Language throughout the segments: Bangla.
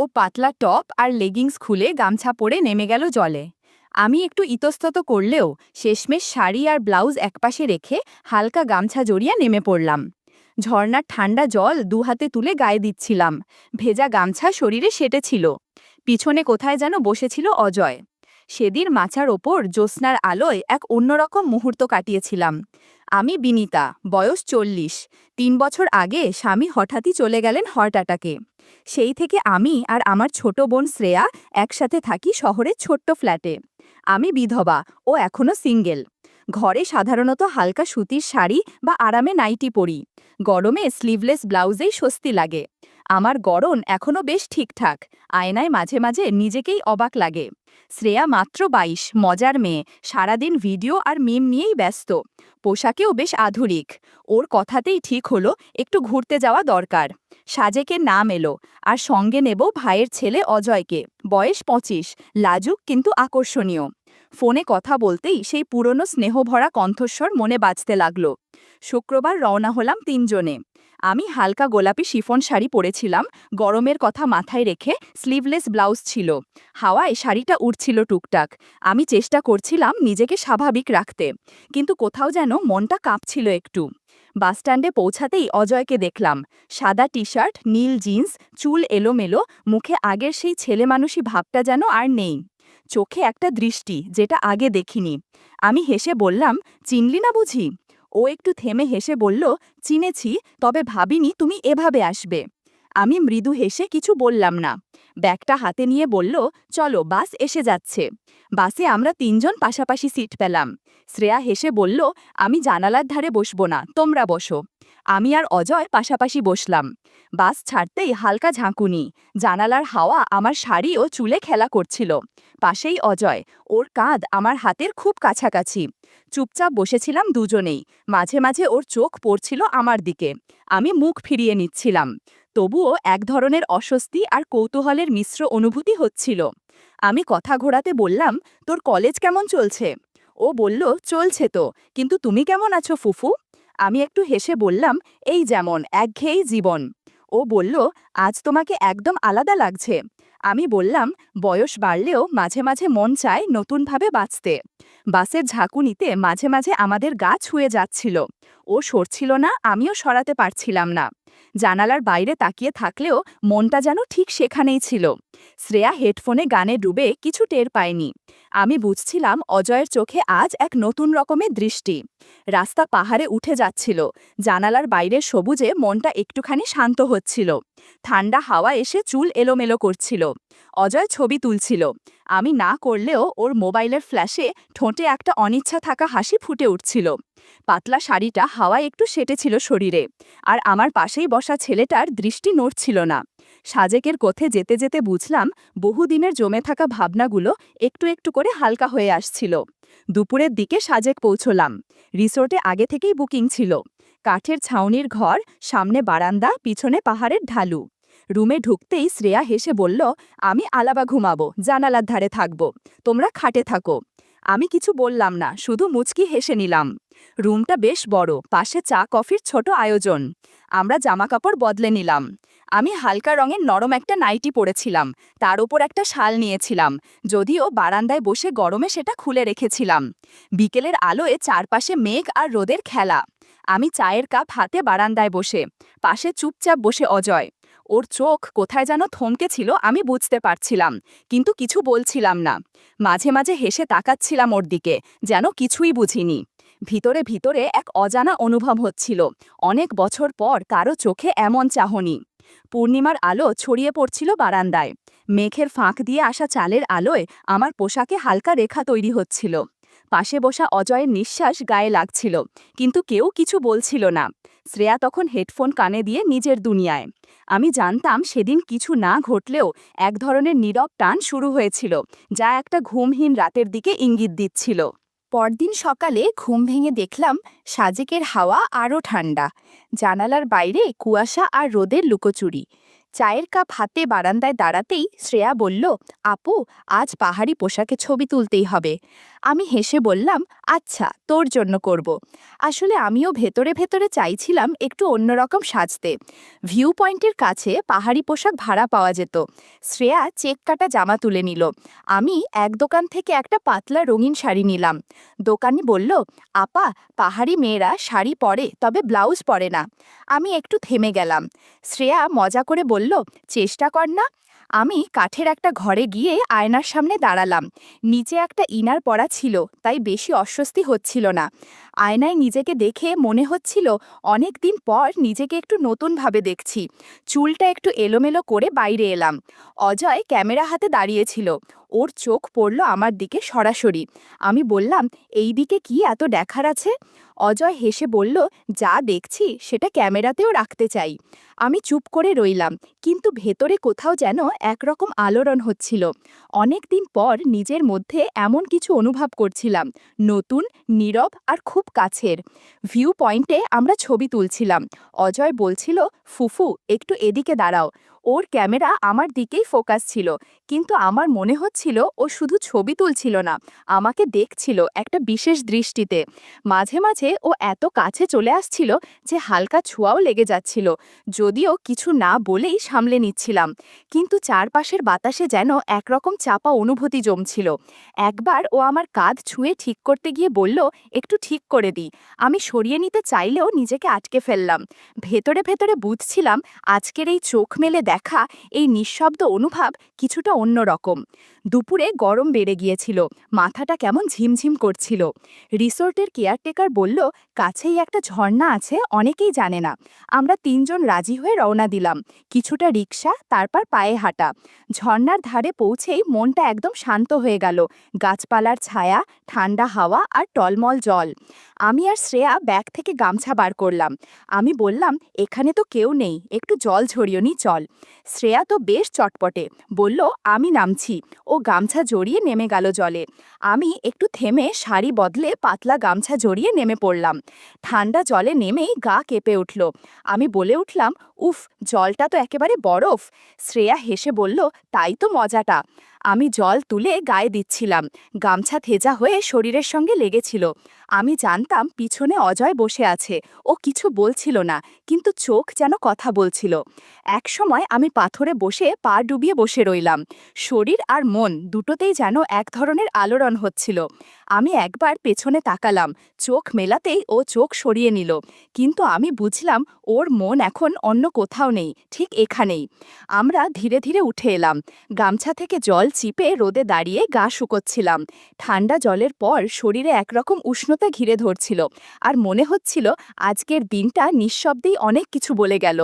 ও পাতলা টপ আর লেগিংস খুলে গামছা পরে নেমে গেল জলে। আমি একটু ইতস্তত করলেও শেষমেশ শাড়ি আর ব্লাউজ একপাশে রেখে হালকা গামছা জড়িয়ে নেমে পড়লাম। ঝর্ণার ঠান্ডা জল দুহাতে তুলে গায়ে দিচ্ছিলাম। ভেজা গামছা শরীরে সেটেছিল। পিছনে কোথায় যেন বসেছিল অজয়। সেদিন মাচার ওপর জ্যোৎস্নার আলোয় এক অন্যরকম মুহূর্ত কাটিয়েছিলাম। আমি বিনিতা, বয়স ৪০। ৩ বছর আগে স্বামী হঠাৎই চলে গেলেন হার্ট অ্যাটাকে। সেই থেকে আমি আর আমার ছোট বোন শ্রেয়া একসাথে থাকি শহরের ছোট্ট ফ্ল্যাটে। আমি বিধবা, ও এখনও সিঙ্গেল। ঘরে সাধারণত হালকা সুতির শাড়ি বা আরামে নাইটি পরি। গরমে স্লিভলেস ব্লাউজেই স্বস্তি লাগে। আমার গড়ন এখনও বেশ ঠিকঠাক। আয়নায় মাঝে মাঝে নিজেকেই অবাক লাগে। শ্রেয়া মাত্র ২২, মজার মেয়ে, সারাদিন ভিডিও আর মিম নিয়েই ব্যস্ত। পোশাকেও বেশ আধুনিক। ওর কথাতেই ঠিক হলো একটু ঘুরতে যাওয়া দরকার। সাজেকের নাম এলো, আর সঙ্গে নেব ভাইয়ের ছেলে অজয়কে, বয়স ২৫, লাজুক কিন্তু আকর্ষণীয়। ফোনে কথা বলতেই সেই পুরনো স্নেহভরা কণ্ঠস্বর মনে বাজতে লাগল। শুক্রবার রওনা হলাম ৩ জনে। আমি হালকা গোলাপি শিফন শাড়ি পরেছিলাম, গরমের কথা মাথায় রেখে স্লিভলেস ব্লাউজ ছিল। হাওয়ায় শাড়িটা উড়ছিল টুকটাক। আমি চেষ্টা করছিলাম নিজেকে স্বাভাবিক রাখতে, কিন্তু কোথাও যেন মনটা কাঁপছিল একটু। বাসস্ট্যান্ডে পৌঁছাতেই অজয়কে দেখলাম। সাদা টি শার্ট, নীল জিন্স, চুল এলোমেলো, মুখে আগের সেই ছেলেমানুষি ভাবটা যেন আর নেই। চোখে একটা দৃষ্টি যেটা আগে দেখিনি। আমি হেসে বললাম, চিনলি না বুঝি? ও একটু থেমে হেসে বলল, চিনেছি, তবে ভাবিনি তুমি এভাবে আসবে। আমি মৃদু হেসে কিছু বললাম না। ব্যাগটা হাতে নিয়ে বলল, চলো, বাস এসে যাচ্ছে। বাসে আমরা ৩ জন পাশাপাশি সিট পেলাম। শ্রেয়া হেসে বলল, আমি জানালার ধারে বসবো না, তোমরা বসো। আমি আর অজয় পাশাপাশি বসলাম। বাস ছাড়তেই হালকা ঝাঁকুনি। জানালার হাওয়া আমার শাড়ি ও চুলে খেলা করছিল। পাশেই অজয়, ওর কাঁধ আমার হাতের খুব কাছাকাছি। চুপচাপ বসেছিলাম দুজনেই। মাঝে মাঝে ওর চোখ পড়ছিল আমার দিকে। আমি মুখ ফিরিয়ে নিচ্ছিলাম। তবুও এক ধরনের অস্বস্তি আর কৌতূহলের মিশ্র অনুভূতি হচ্ছিল। আমি কথা ঘোরাতে বললাম, তোর কলেজ কেমন চলছে? ও বলল, চলছে তো, কিন্তু তুমি কেমন আছো ফুফু? আমি একটু হেসে বললাম, এই যেমন একঘেয়েই জীবন। ও বলল, আজ তোমাকে একদম আলাদা লাগছে। আমি বললাম, বয়স বাড়লেও মাঝে মাঝে মন চায় নতুনভাবে বাঁচতে। বাসের ঝাঁকুনিতে মাঝে মাঝে আমাদের গা ছুঁয়ে যাচ্ছিল। ও সরছিল না, আমিও সরাতে পারছিলাম না। জানালার বাইরে তাকিয়ে থাকলেও মনটা যেন ঠিক সেখানেই ছিল। শ্রেয়া হেডফোনে গানে ডুবে কিছু টের পায়নি। আমি বুঝছিলাম অজয়ের চোখে আজ এক নতুন রকমের দৃষ্টি। রাস্তা পাহাড়ে উঠে যাচ্ছিল। জানালার বাইরের সবুজে মনটা একটুখানি শান্ত হচ্ছিল। ঠান্ডা হাওয়া এসে চুল এলোমেলো করছিল। অজয় ছবি তুলছিল। আমি না করলেও ওর মোবাইলের ফ্ল্যাশে ঠোঁটে একটা অনিচ্ছা থাকা হাসি ফুটে উঠছিল। পাতলা শাড়িটা হাওয়ায় একটু সেটেছিল শরীরে। আর আমার পাশেই বসা ছেলেটার দৃষ্টি নড়ছিল না। সাজেকের কোঠে যেতে যেতে বুঝলাম বহুদিনের জমে থাকা ভাবনাগুলো একটু একটু করে হালকা হয়ে আসছিল। দুপুরের দিকে সাজেক পৌঁছলাম। রিসোর্টে আগে থেকেই বুকিং ছিল। কাঠের ছাউনির ঘর, সামনে বারান্দা, পিছনে পাহাড়ের ঢালু। রুমে ঢুকতেই শ্রেয়া হেসে বলল, আমি আলাবা ঘুমাবো, জানালার ধারে থাকবো, তোমরা খাটে থাকো। আমি কিছু বললাম না, শুধু মুচকি হেসে নিলাম। রুমটা বেশ বড়, পাশে চা কফির ছোট আয়োজন। আমরা জামাকাপড় বদলে নিলাম। আমি হালকা রঙের নরম একটা নাইটি পরেছিলাম, তার ওপর একটা শাল নিয়েছিলাম, যদিও বারান্দায় বসে গরমে সেটা খুলে রেখেছিলাম। বিকেলের আলোয় চারপাশে মেঘ আর রোদের খেলা। আমি চায়ের কাপ হাতে বারান্দায় বসে, পাশে চুপচাপ বসে অজয়। ওর চোখ কোথায় যেন থমকেছিল, আমি বুঝতে পারছিলাম, কিন্তু কিছু বলছিলাম না। মাঝে মাঝে হেসে তাকাচ্ছিলাম ওর দিকে, যেন কিছুই বুঝিনি। ভিতরে ভিতরে এক অজানা অনুভব হচ্ছিল, অনেক বছর পর কারো চোখে এমন চাহনি। পূর্ণিমার আলো ছড়িয়ে পড়ছিল বারান্দায়। মেঘের ফাঁক দিয়ে আসা চালের আলোয় আমার পোশাকে হালকা রেখা তৈরি হচ্ছিল। পাশে বসা অজয়ের নিঃশ্বাস গায়ে লাগছিল, কিন্তু কেউ কিছু বলছিল না। শ্রেয়া তখন হেডফোন কানে দিয়ে নিজের দুনিয়ায়। আমি জানতাম সেদিন কিছু না ঘটলেও এক ধরনের নীরব টান শুরু হয়েছিল, যা একটা ঘুমহীন রাতের দিকে ইঙ্গিত দিচ্ছিল। পরদিন সকালে ঘুম ভেঙে দেখলাম সাজেকের হাওয়া আরও ঠান্ডা। জানালার বাইরে কুয়াশা আর রোদের লুকোচুরি। চায়ের কাপ হাতে বারান্দায় দাঁড়াতেই শ্রেয়া বলল, আপু, আজ পাহাড়ি পোশাকে ছবি তুলতেই হবে। আমি হেসে বললাম, আচ্ছা, তোর জন্য করব। আসলে আমিও ভেতরে ভেতরে চাইছিলাম একটু অন্যরকম সাজতে। ভিউ পয়েন্টের কাছে পাহাড়ি পোশাক ভাড়া পাওয়া যেত। শ্রেয়া চেক কাটা জামা তুলে নিল। আমি এক দোকান থেকে একটা পাতলা রঙিন শাড়ি নিলাম। দোকানি বলল, আপা, পাহাড়ি মেয়েরা শাড়ি পরে, তবে ব্লাউজ পরে না। আমি একটু থেমে গেলাম। শ্রেয়া মজা করে বলল, চেষ্টা কর না। আমি কাঠের একটা ঘরে গিয়ে আয়নার সামনে দাঁড়ালাম। নিচে একটা ইনার পরা ছিল, তাই বেশি অস্বস্তি হচ্ছিল না। আয়নায় নিজেকে দেখে মনে হচ্ছিল অনেক দিন পর নিজেকে একটু নতুনভাবে দেখছি। চুলটা একটু এলোমেলো করে বাইরে এলাম। অজয় ক্যামেরা হাতে দাঁড়িয়েছিল। ওর চোখ পড়ল আমার দিকে সরাসরি। আমি বললাম, এই দিকে কি এত দেখার আছে? অজয় হেসে বলল, যা দেখছি সেটা ক্যামেরাতেও রাখতে চাই। আমি চুপ করে রইলাম, কিন্তু ভেতরে কোথাও যেন একরকম আলোড়ন হচ্ছিল। অনেক দিন পর নিজের মধ্যে এমন কিছু অনুভব করছিলাম, নতুন, নীরব আর খুব কাছের। ভিউ পয়েন্টে আমরা ছবি তুলছিলাম। অজয় বলছিল, ফুফু, একটু এদিকে দাঁড়াও। ওর ক্যামেরা আমার দিকেই ফোকাস ছিল, কিন্তু আমার মনে হচ্ছিল ও শুধু ছবি তুলছিল না, আমাকে দেখছিল একটা বিশেষ দৃষ্টিতে। মাঝে মাঝে ও এত কাছে চলে আসছিল যে হালকা ছোঁয়াও লেগে যাচ্ছিল, যদিও কিছু না বলেই সামলে নিচ্ছিলাম। কিন্তু চারপাশের বাতাসে যেন একরকম চাপা অনুভূতি জমছিল। একবার ও আমার কাঁধ ছুঁয়ে ঠিক করতে গিয়ে বলল, একটু ঠিক করে দিই। আমি সরিয়ে নিতে চাইলেও নিজেকে আটকে ফেললাম। ভেতরে ভেতরে বুঝছিলাম আজকের এই চোখ মেলে দেখা, এই নিঃশব্দ অনুভব কিছুটা অন্যরকম। দুপুরে গরম বেড়ে গিয়েছিল, মাথাটা কেমন ঝিমঝিম করছিল। রিসোর্টের কেয়ারটেকার বলল, কাছেই একটা ঝর্ণা আছে, অনেকেই জানে না। আমরা তিনজন রাজি হয়ে রওনা দিলাম। কিছুটা রিকশা, তারপর পায়ে হাঁটা। ঝর্ণার ধারে পৌঁছেই মনটা একদম শান্ত হয়ে গেল। গাছপালার ছায়া, ঠান্ডা হাওয়া আর টলমল জল। আমি আর শ্রেয়া ব্যাগ থেকে গামছা বার করলাম। আমি বললাম, এখানে তো কেউ নেই, একটু জল ঝরিয়ে নি চল। শ্রেয়া তো বেশ চটপটে, বলল, আমি নামছি। ও গামছা জড়িয়ে নেমে গেল জলে। আমি একটু থেমে শাড়ি বদলে পাতলা গামছা জড়িয়ে নেমে পড়লাম। ঠান্ডা জলে নেমেই গা কেঁপে উঠল। আমি বলে উঠলাম, উফ, জলটা তো একেবারে বরফ। শ্রেয়া হেসে বলল, তাই তো মজাটা। আমি জল তুলে গায়ে দিচ্ছিলাম। গামছা থেজা হয়ে শরীরের সঙ্গে লেগেছিল। আমি জানতাম পিছনে অজয় বসে আছে। ও কিছু বলছিল না, কিন্তু চোখ যেন কথা বলছিল। একসময় আমি পাথরে বসে পা ডুবিয়ে বসে রইলাম। শরীর আর মন দুটোতেই যেন এক ধরনের আলোড়ন হচ্ছিল। আমি একবার পেছনে তাকালাম। চোখ মেলাতেই ও চোখ সরিয়ে নিল। কিন্তু আমি বুঝলাম ওর মন এখন অন্য কোথাও নেই, ঠিক এখানেই। আমরা ধীরে ধীরে উঠে এলাম। গামছা থেকে জল চিপে রোদে দাঁড়িয়ে গা শুকোচ্ছিলাম। ঠান্ডা জলের পর শরীরে একরকম উষ্ণতা ঘিরে ধরছিল, আর মনে হচ্ছিল আজকের দিনটা নিঃশব্দেই অনেক কিছু বলে গেল।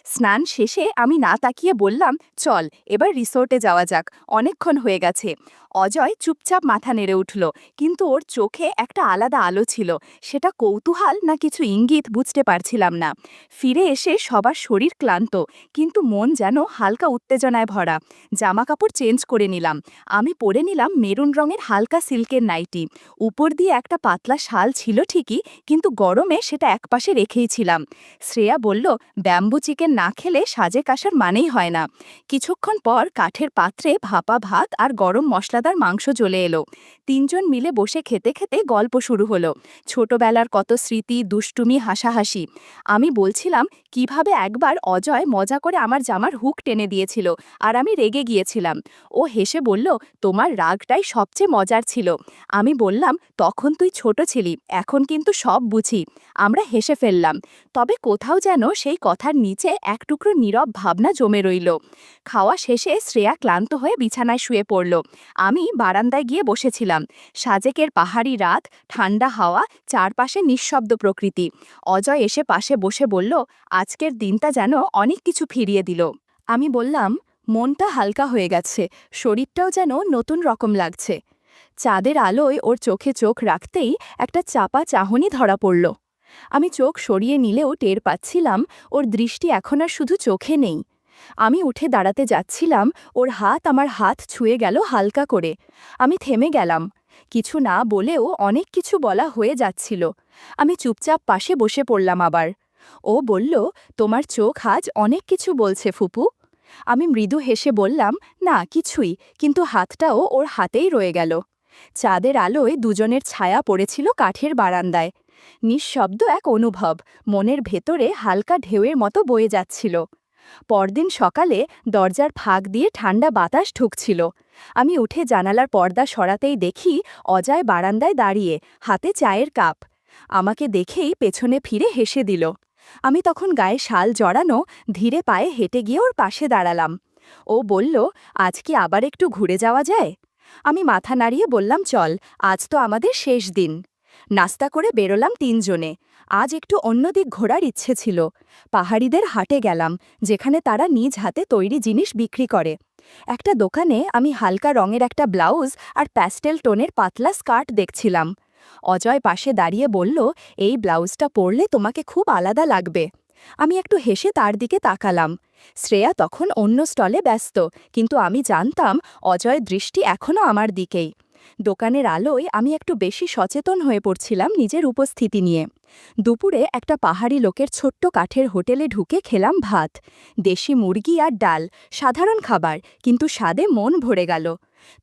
স্নান শেষে আমি না তাকিয়ে বললাম, চল এবার রিসোর্টে যাওয়া যাক, অনেকক্ষণ হয়ে গেছে। অজয় চুপচাপ মাথা নেড়ে উঠল, কিন্তু ওর চোখে একটা আলাদা আলো ছিল। সেটা কৌতূহল না কিছু ইঙ্গিত বুঝতে পারছিলাম না। ফিরে এসে সবার শরীর ক্লান্ত, কিন্তু মন যেন হালকা উত্তেজনায় ভরা। জামাকাপড় চেঞ্জ করে নিলাম। আমি পরে নিলাম মেরুন রঙের হালকা সিল্কের নাইটি। উপর দিয়ে একটা পাতলা শাল ছিল ঠিকই, কিন্তু গরমে সেটা একপাশে রেখেই ছিলাম। শ্রেয়া বলল, ব্যাম্বু চিকেন না খেলে সাজে কাসার মানেই হয় না। কিছুক্ষণ পর কাঠের পাত্রে ভাপা ভাত আর গরম মশলাদার মাংস চলে এলো। তিনজন মিলে বসে খেতে খেতে গল্প শুরু হলো। ছোটবেলার কত স্মৃতি, দুষ্টুমি, হাসাহাসি। আমি বলছিলাম কিভাবে একবার অজয় মজা করে আমার জামার হুক টেনে দিয়েছিল, আর আমি রেগে গিয়েছিলাম। ও হেসে বলল, তোমার রাগটাই সবচেয়ে মজার ছিল। আমি বললাম, তখন তুই ছোট ছিলি, এখন কিন্তু সব বুঝি। আমরা হেসে ফেললাম। তবে কোথাও যেন সেই কথার নিচে এক টুকরো নীরব ভাবনা জমে রইল। খাওয়া শেষে শ্রেয়া ক্লান্ত হয়ে বিছানায় শুয়ে পড়ল। আমি বারান্দায় গিয়ে বসেছিলাম। সাজেকের পাহাড়ি রাত, ঠান্ডা হাওয়া, চারপাশে নিঃশব্দ প্রকৃতি। অজয় এসে পাশে বসে বলল, আজকের দিনটা যেন অনেক কিছু ফিরিয়ে দিল। আমি বললাম, মনটা হালকা হয়ে গেছে, শরীরটাও যেন নতুন রকম লাগছে। চাঁদের আলোয় ওর চোখে চোখ রাখতেই একটা চাপা চাহনি ধরা পড়ল। আমি চোখ সরিয়ে নিলেও টের পাচ্ছিলাম ওর দৃষ্টি এখন আর শুধু চোখে নেই। আমি উঠে দাঁড়াতে যাচ্ছিলাম, ওর হাত আমার হাত ছুঁয়ে গেল হালকা করে। আমি থেমে গেলাম। কিছু না বলেও অনেক কিছু বলা হয়ে যাচ্ছিল। আমি চুপচাপ পাশে বসে পড়লাম আবার। ও বলল, তোমার চোখ আজ অনেক কিছু বলছে ফুপু। আমি মৃদু হেসে বললাম, না কিছুই, কিন্তু হাতটাও ওর হাতেই রয়ে গেল। চাঁদের আলোয় দুজনের ছায়া পড়েছিল কাঠের বারান্দায়। নিঃশব্দ এক অনুভব, মনের ভেতরে হালকা ঢেউয়ের মতো বয়ে যাচ্ছিল। পরদিন সকালে দরজার ফাঁক দিয়ে ঠান্ডা বাতাস ঢুকছিল। আমি উঠে জানালার পর্দা সরাতেই দেখি অজয় বারান্দায় দাঁড়িয়ে, হাতে চায়ের কাপ। আমাকে দেখেই পেছনে ফিরে হেসে দিল। আমি তখন গায়ে শাল জড়ানো, ধীরে পায়ে হেঁটে গিয়ে ওর পাশে দাঁড়ালাম। ও বলল, আজ কি আবার একটু ঘুরে যাওয়া যায়? আমি মাথা নাড়িয়ে বললাম, চল, আজ তো আমাদের শেষ দিন। নাস্তা করে বেরোলাম তিনজনে। আজ একটু অন্যদিক ঘোরার ইচ্ছে ছিল। পাহাড়িদের হাটে গেলাম, যেখানে তারা নিজ হাতে তৈরি জিনিস বিক্রি করে। একটা দোকানে আমি হালকা রঙের একটা ব্লাউজ আর প্যাস্টেল টোনের পাতলা স্কার্ট দেখছিলাম। অজয় পাশে দাঁড়িয়ে বলল, এই ব্লাউজটা পরলে তোমাকে খুব আলাদা লাগবে। আমি একটু হেসে তার দিকে তাকালাম। শ্রেয়া তখন অন্য স্টলে ব্যস্ত, কিন্তু আমি জানতাম অজয়ের দৃষ্টি এখনও আমার দিকেই। দোকানের আলোয় আমি একটু বেশি সচেতন হয়ে পড়ছিলাম নিজের উপস্থিতি নিয়ে। দুপুরে একটা পাহাড়ি লোকের ছোট্ট কাঠের হোটেলে ঢুকে খেলাম ভাত, দেশি মুরগি আর ডাল, সাধারণ খাবার, কিন্তু স্বাদে মন ভরে গেল।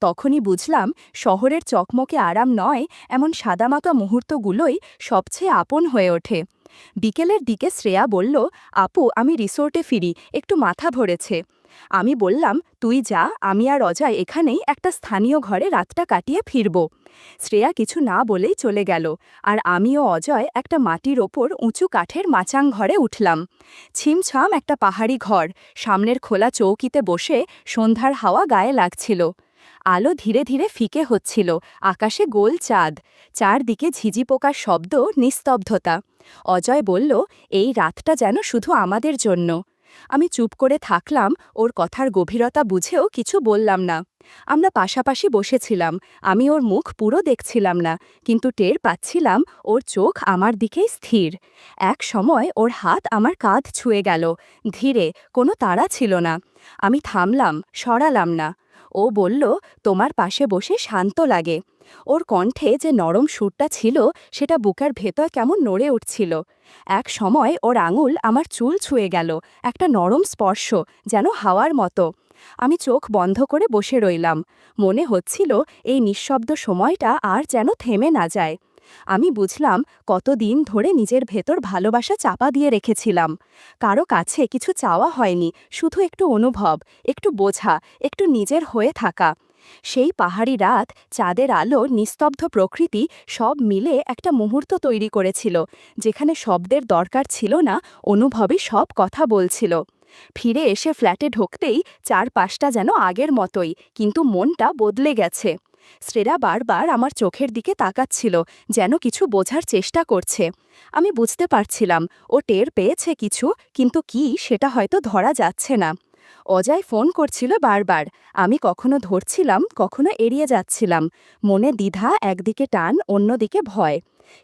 তখনই বুঝলাম, শহরের চকমকে আরাম নয়, এমন সাদামাটা মুহূর্তগুলোই সবচেয়ে আপন হয়ে ওঠে। বিকেলের দিকে শ্রেয়া বলল, আপু, আমি রিসোর্টে ফিরি, একটু মাথা ভরেছে। আমি বললাম, তুই যা, আমি আর অজয় এখানেই একটা স্থানীয় ঘরে রাতটা কাটিয়ে ফিরব। শ্রেয়া কিছু না বলেই চলে গেল, আর আমি ও অজয় একটা মাটির ওপর উঁচু কাঠের মাচাং ঘরে উঠলাম। ছিমছাম একটা পাহাড়ি ঘর, সামনের খোলা চৌকিতে বসে সন্ধ্যার হাওয়া গায়ে লাগছিল। আলো ধীরে ধীরে ফিকে হচ্ছিল, আকাশে গোল চাঁদ, চারদিকে ঝিঝি পোকার শব্দ, নিস্তব্ধতা। অজয় বলল, এই রাতটা যেন শুধু আমাদের জন্য। আমি চুপ করে থাকলাম, ওর কথার গভীরতা বুঝেও কিছু বললাম না। আমরা পাশাপাশি বসেছিলাম, আমি ওর মুখ পুরো দেখছিলাম না, কিন্তু টের পাচ্ছিলাম ওর চোখ আমার দিকেই স্থির। এক সময় ওর হাত আমার কাঁধ ছুঁয়ে গেল, ধীরে, কোনো তাড়া ছিল না। আমি থামলাম, সরালাম না। ও বলল, তোমার পাশে বসে শান্ত লাগে। ওর কণ্ঠে যে নরম সুরটা ছিল, সেটা বুকের ভেতর কেমন নড়ে উঠছিল। এক সময় ওর আঙুল আমার চুল ছুঁয়ে গেল, একটা নরম স্পর্শ, যেন হাওয়ার মতো। আমি চোখ বন্ধ করে বসে রইলাম, মনে হচ্ছিল এই নিঃশব্দ সময়টা আর যেন থেমে না যায়। আমি বুঝলাম কতদিন ধরে নিজের ভেতর ভালোবাসা চাপা দিয়ে রেখেছিলাম। কারো কাছে কিছু চাওয়া হয়নি, শুধু একটু অনুভব, একটু বোঝা, একটু নিজের হয়ে থাকা। সেই পাহাড়ি রাত, চাঁদের আলো, নিস্তব্ধ প্রকৃতি, সব মিলে একটা মুহূর্ত তৈরি করেছিল, যেখানে শব্দের দরকার ছিল না, অনুভবই সব কথা বলছিল। ফিরে এসে ফ্ল্যাটে ঢুকতেই চারপাশটা যেন আগের মতোই, কিন্তু মনটা বদলে গেছে। শ্রেয়া বারবার আমার চোখের দিকে তাকাচ্ছিল, যেন কিছু বোঝার চেষ্টা করছে। আমি বুঝতে পারছিলাম ও টের পেয়েছে কিছু, কিন্তু কি সেটা হয়তো ধরা যাচ্ছে না। অজয় ফোন করছিল বারবার, আমি কখনো ধরছিলাম, কখনো এড়িয়ে যাচ্ছিলাম। মনে দ্বিধা, একদিকে টান, অন্যদিকে ভয়।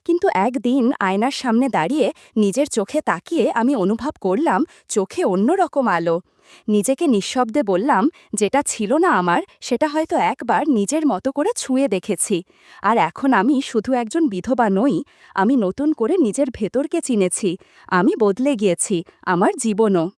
কিন্তু একদিন আয়নার সামনে দাঁড়িয়ে নিজের চোখে তাকিয়ে আমি অনুভব করলাম চোখে অন্যরকম আলো। নিজেকে নিঃশব্দে বললাম, যেটা ছিল না আমার, সেটা হয়তো একবার নিজের মতো করে ছুঁয়ে দেখেছি। আর এখন আমি শুধু একজন বিধবা নই, আমি নতুন করে নিজের ভেতরকে চিনেছি। আমি বদলে গিয়েছি, আমার জীবনও।